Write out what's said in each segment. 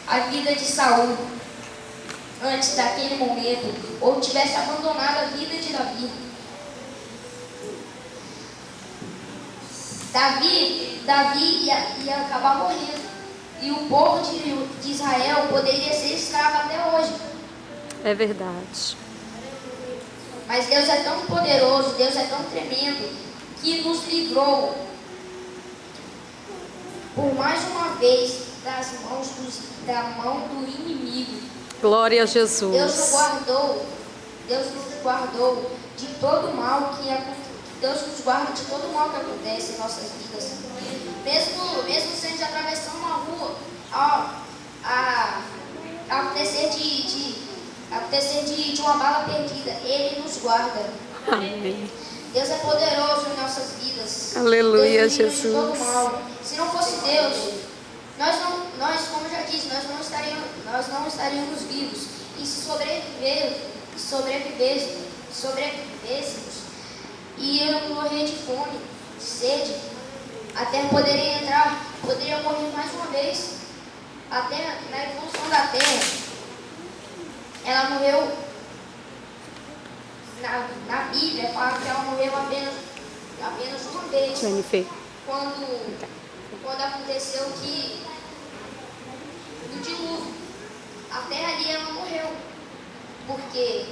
a vida de Saul antes daquele momento, ou tivesse abandonado a vida de Davi. Davi ia acabar morrendo, e o povo de Israel poderia ser escravo até hoje. É verdade. Mas Deus é tão poderoso, Deus é tão tremendo, que nos livrou por mais uma vez da mão do inimigo. Glória a Deus Jesus. nos guardou de todo mal Deus nos guarda de todo mal que acontece em nossas vidas. Mesmo sendo atravessando uma rua, acontecer de uma bala perdida, Ele nos guarda. Amém. Deus é poderoso em nossas vidas. Aleluia, Deus nos livra de todo Jesus. mal. Se não fosse Deus, nós, como já disse, nós não estaríamos vivos. E se sobrevivêssemos, íamos morrer de fome, de sede. A terra poderia morrer mais uma vez. A terra, na evolução da terra, ela morreu. Na Bíblia fala que ela morreu apenas uma vez. Jennifer. Quando aconteceu que no dilúvio, a terra ali ela morreu. Porque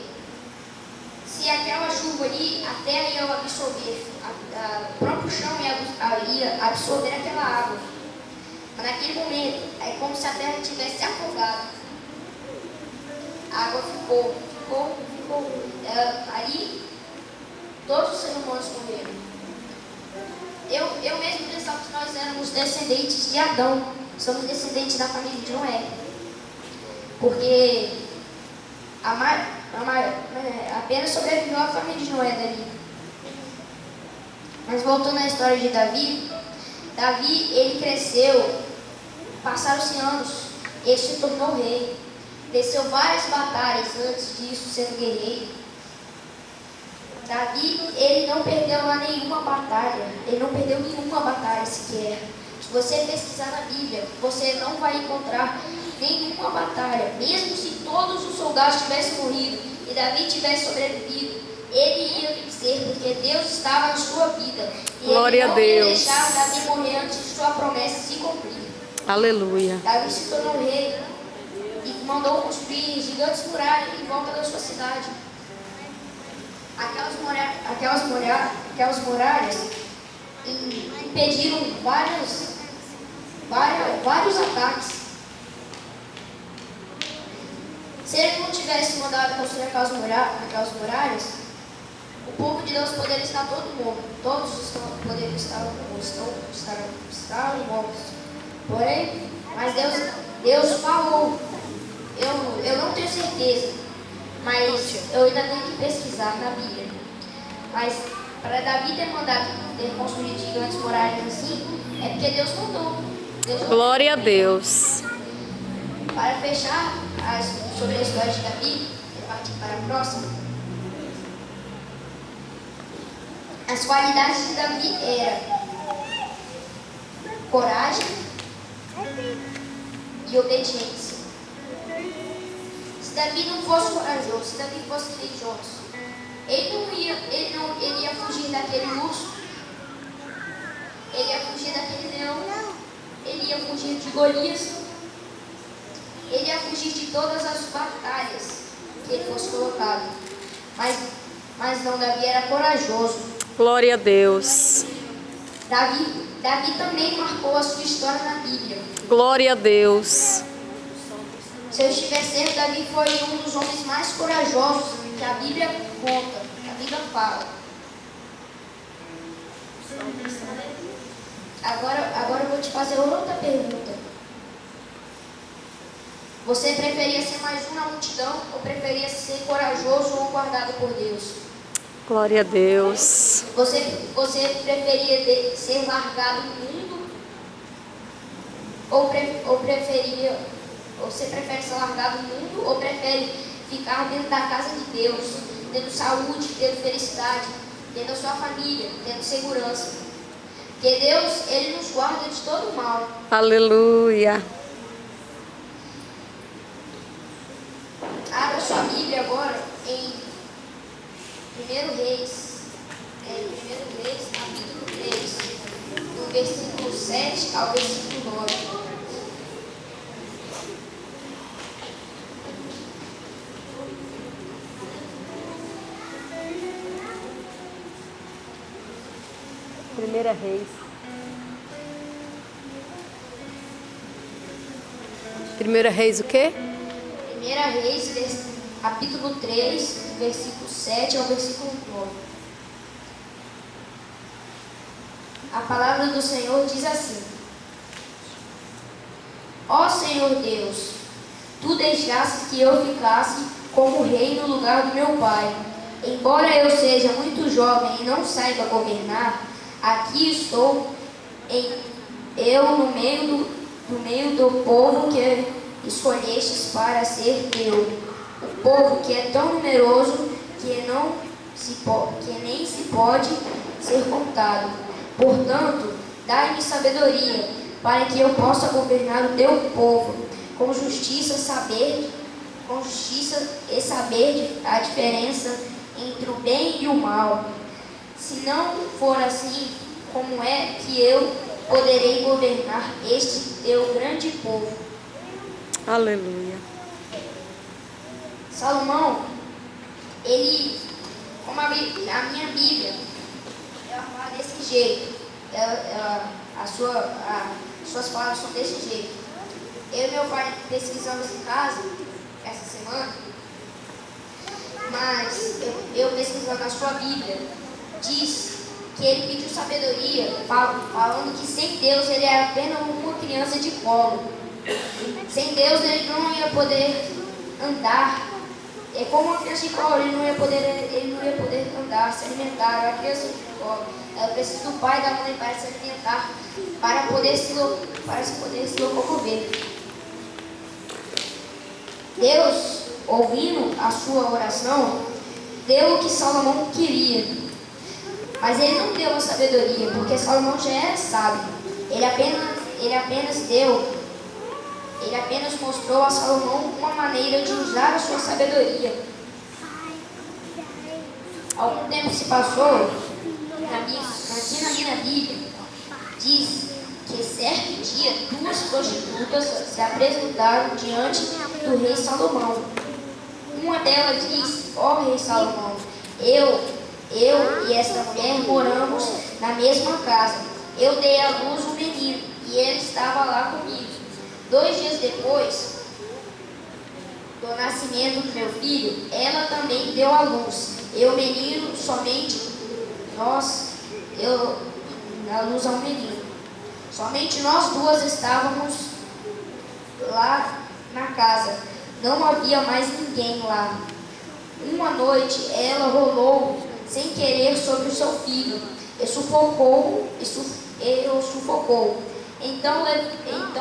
se aquela chuva ali, a terra ia absorver, o próprio chão ia absorver aquela água. Mas naquele momento, é como se a terra tivesse afogado. A água ficou. Aí, todos os seres humanos morreram. Eu mesmo pensava que nós éramos descendentes de Adão. Somos descendentes da família de Noé. Porque apenas sobreviveu a família de Noé dali. Mas voltando à história de Davi, ele cresceu, passaram-se anos, ele se tornou rei. Venceu várias batalhas antes disso, sendo guerreiro. Davi, ele não perdeu lá nenhuma batalha. Ele não perdeu nenhuma batalha sequer. Se você pesquisar na Bíblia, você não vai encontrar nenhuma batalha. Mesmo se todos os soldados tivessem morrido e Davi tivesse sobrevivido, ele ia vencer, porque Deus estava na sua vida. E Glória ele não a Deus. ia deixar Davi morrer antes de sua promessa se cumprir. Aleluia. Davi se tornou rei e mandou construir gigantes muralhas em volta da sua cidade. Aquelas muralhas impediram vários ataques. Se ele não tivesse mandado construir aquelas muralhas, o povo de Deus poderia estar todo morto. Todos poderiam estar mortos. Porém, mas Deus falou. Eu não tenho certeza, mas eu ainda tenho que pesquisar na Bíblia. Mas para Davi ter construído gigantes muralhas assim, é porque Deus mandou. Glória a Deus. Para fechar sobre a história de Davi, e partir para a próxima. As qualidades de Davi eram coragem e obediência. Se Davi não fosse corajoso, se Davi fosse religioso, ele ia fugir daquele urso, ele ia fugir daquele leão, ele ia fugir de Golias, ele ia fugir de todas as batalhas que ele fosse colocado. Mas não, Davi era corajoso. Glória a Deus. Davi também marcou a sua história na Bíblia. Glória a Deus. Se eu estiver certo, Davi foi um dos homens mais corajosos que a Bíblia conta, que a Bíblia fala. Agora eu vou te fazer outra pergunta. Você preferia ser mais um na multidão ou preferia ser corajoso ou guardado por Deus? Glória a Deus. Você preferia ser largado no mundo ou você prefere ser largado no mundo ou prefere ficar dentro da casa de Deus, tendo saúde, tendo felicidade, tendo a sua família, tendo segurança? Porque Deus, Ele nos guarda de todo mal. Aleluia. Abra sua Bíblia agora em 1 Reis, capítulo 3, do versículo 7 ao versículo 9. Primeira Reis. Primeira Reis o quê? 1 Reis, capítulo 3, versículo 7 ao versículo 9. A palavra do Senhor diz assim: Ó Senhor Deus, tu deixaste que eu ficasse como rei no lugar do meu pai. Embora eu seja muito jovem e não saiba governar, aqui estou eu no meio do povo que escolhestes para ser teu. O povo que é tão numeroso que nem se pode ser contado. Portanto, dai-me sabedoria, para que eu possa governar o teu povo, com justiça e saber a diferença entre o bem e o mal. Se não for assim, como é que eu poderei governar este teu grande povo? Aleluia. Salomão, ele, como a minha Bíblia, ela fala desse jeito, suas palavras são desse jeito. Eu e meu pai pesquisamos em casa, essa semana, mas eu pesquisando na sua Bíblia, diz que ele pediu sabedoria, falando que sem Deus ele era apenas uma criança de colo. Sem Deus ele não ia poder andar. É como uma criança de colo, ele não ia poder andar, se alimentar. Era uma criança de colo. Ela precisa do pai e da mãe para se alimentar, para poder se locomover. Deus, ouvindo a sua oração, deu o que Salomão queria. Mas ele não deu a sabedoria, porque Salomão já era sábio. Ele apenas mostrou a Salomão uma maneira de usar a sua sabedoria. Algum tempo se passou, aqui na minha Bíblia, diz que certo dia 2 prostitutas se apresentaram diante do rei Salomão. Uma delas disse: ó rei Salomão, eu e esta mulher moramos na mesma casa. Eu dei à luz um menino e ele estava lá comigo. 2 dias depois do nascimento do meu filho, ela também deu à luz. Eu, menino, somente eu à luz a um menino. Somente nós duas estávamos lá na casa. Não havia mais ninguém lá. Uma noite ela rolou sem querer sobre o seu filho e sufocou. Então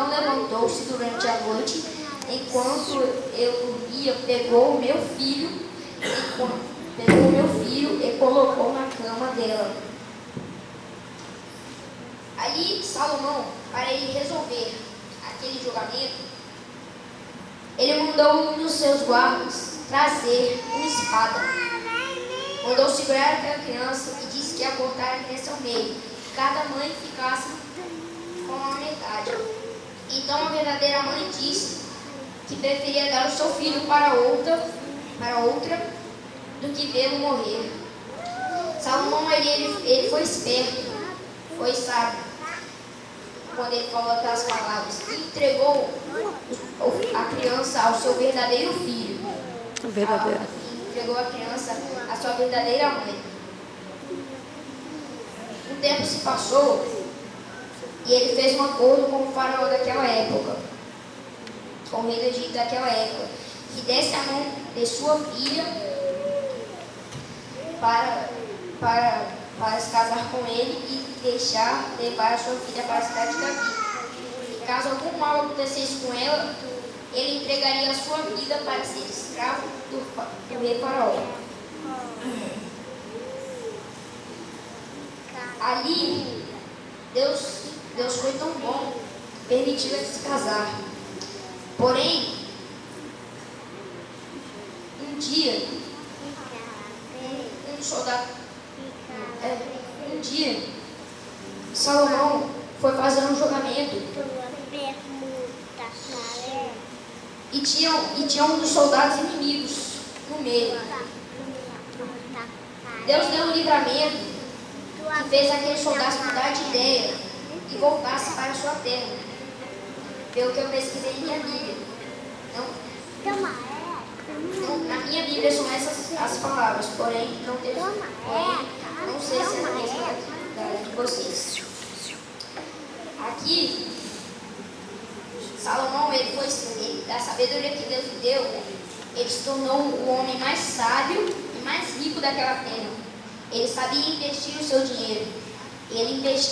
levantou-se durante a noite, enquanto eu dormia, pegou o meu filho e colocou na cama dela. Ali Salomão, para ele resolver aquele julgamento, ele mandou um dos seus guardas trazer uma espada. Mandou segurar aquela criança e disse que ia cortar a criança ao meio, que cada mãe ficasse com a metade. Então a verdadeira mãe disse que preferia dar o seu filho para outra do que vê-lo morrer. Salomão ele foi esperto, foi sábio, quando ele falou aquelas palavras, e entregou a criança ao seu verdadeiro filho. Entregou a criança à sua verdadeira mãe. Um tempo se passou e ele fez um acordo com o faraó daquela época, com o rei do Egito daquela época, que desse a mão de sua filha para se casar com ele e deixar levar a sua filha para a cidade de Davi. E caso algum mal acontecesse com ela, ele entregaria a sua vida para ser escravo do rei faraó. Ali, Deus foi tão bom, permitiu eles se casar. Porém, Um dia, Salomão foi fazer um julgamento e tinha um dos soldados inimigos no meio. Deus deu um livramento que fez aquele soldado mudar de ideia e voltasse para a sua terra. Pelo que eu pesquisei em minha Bíblia. Na minha Bíblia são essas as palavras, porém não sei se é a mesma da de vocês. Aqui, Salomão, da sabedoria que Deus lhe deu, ele se tornou o homem mais sábio e mais rico daquela terra. Ele sabia investir o seu dinheiro. Ele investiu